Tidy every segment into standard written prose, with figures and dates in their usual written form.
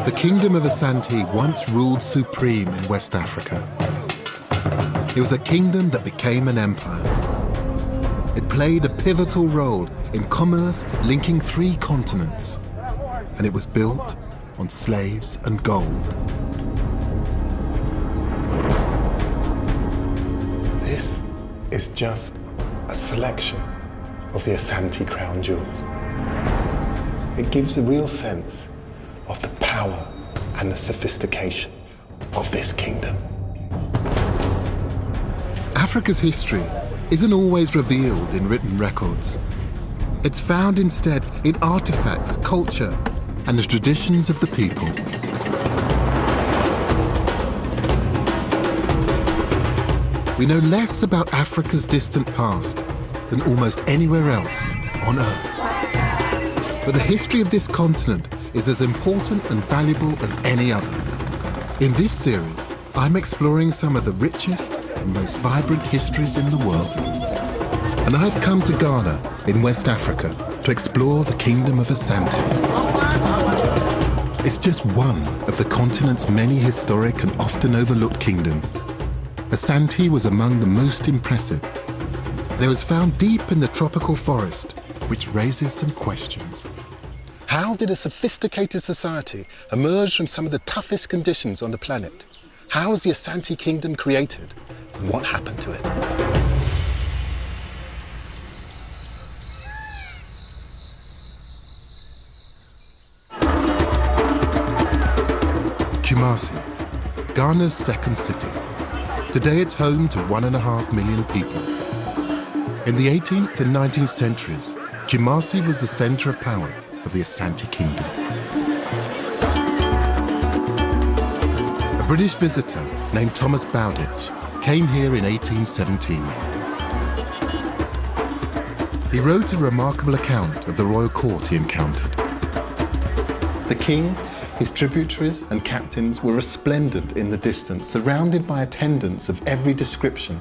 The Kingdom of Asante once ruled supreme in West Africa. It was a kingdom that became an empire. It played a pivotal role in commerce linking 3 continents, and it was built on slaves and gold. This is just a selection of the Asante crown jewels. It gives a real sense of the power and the sophistication of this kingdom. Africa's history isn't always revealed in written records. It's found instead in artifacts, culture, and the traditions of the people. We know less about Africa's distant past than almost anywhere else on Earth. But the history of this continent is as important and valuable as any other. In this series, I'm exploring some of the richest and most vibrant histories in the world. And I've come to Ghana in West Africa to explore the Kingdom of Asante. It's just one of the continent's many historic and often overlooked kingdoms. Asante was among the most impressive. And it was found deep in the tropical forest, which raises some questions. How did a sophisticated society emerge from some of the toughest conditions on the planet? How was the Asante Kingdom created? And what happened to it? Kumasi, Ghana's second city. Today it's home to 1.5 million people. In the 18th and 19th centuries, Kumasi was the center of power of the Asante Kingdom. A British visitor named Thomas Bowditch came here in 1817. He wrote a remarkable account of the royal court he encountered. The king, his tributaries and captains were resplendent in the distance, surrounded by attendants of every description.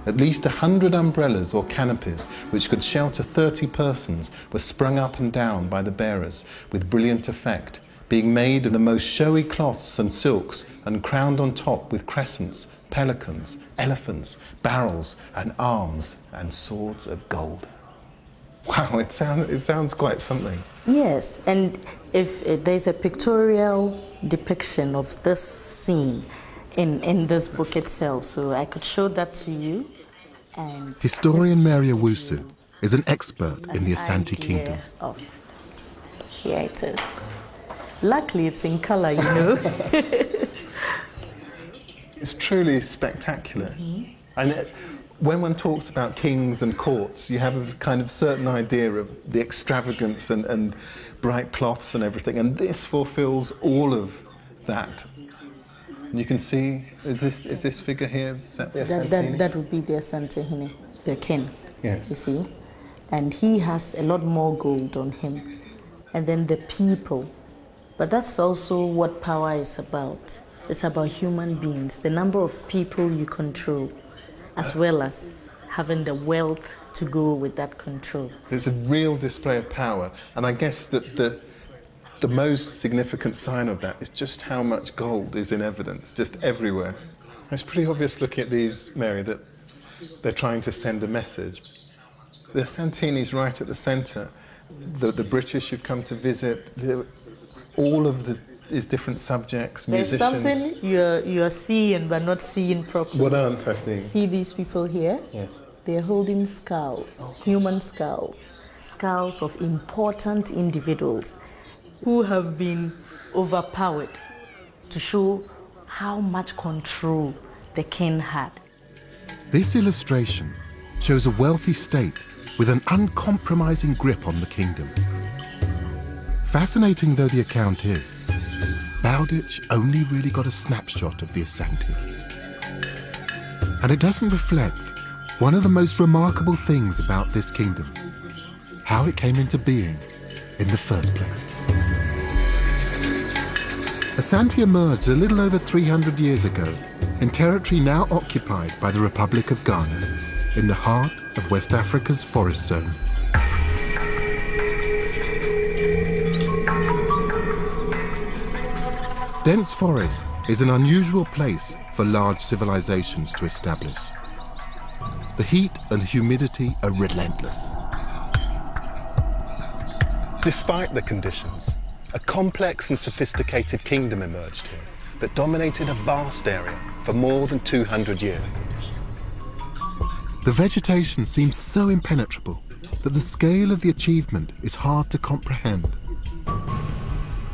At least 100 umbrellas or canopies, which could shelter 30 persons, were sprung up and down by the bearers with brilliant effect, being made of the most showy cloths and silks and crowned on top with crescents, pelicans, elephants, barrels, and arms and swords of gold. Wow, it sounds quite something. Yes, and if there's a pictorial depiction of this scene in this book itself, so I could show that to you. And historian Mary Owusu is an expert in the Asante Kingdom. Here it is. Luckily, it's in color, you know. It's truly spectacular. Mm-hmm. And when one talks about kings and courts, you have a kind of certain idea of the extravagance and bright cloths and everything, and this fulfills all of that. And you can see, is this figure here, is that the Asante? That would be the Asante, the king, yes. You see? And he has a lot more gold on him. And then the people. But that's also what power is about. It's about human beings, the number of people you control, as well as having the wealth to go with that control. It's a real display of power, and I guess that the most significant sign of that is just how much gold is in evidence, just everywhere. It's pretty obvious looking at these, Mary, that they're trying to send a message. The Asantini's right at the centre. The British who've come to visit, all of these different subjects, musicians. There's something you're seeing but not seeing properly. What aren't I seeing? See these people here? Yes. They're holding skulls, human skulls, skulls of important individuals who have been overpowered to show how much control the king had. This illustration shows a wealthy state with an uncompromising grip on the kingdom. Fascinating though the account is, Bowditch only really got a snapshot of the Asante. And it doesn't reflect one of the most remarkable things about this kingdom, how it came into being in the first place. Asante emerged a little over 300 years ago in territory now occupied by the Republic of Ghana, in the heart of West Africa's forest zone. Dense forest is an unusual place for large civilizations to establish. The heat and humidity are relentless. Despite the conditions, a complex and sophisticated kingdom emerged here that dominated a vast area for more than 200 years. The vegetation seems so impenetrable that the scale of the achievement is hard to comprehend.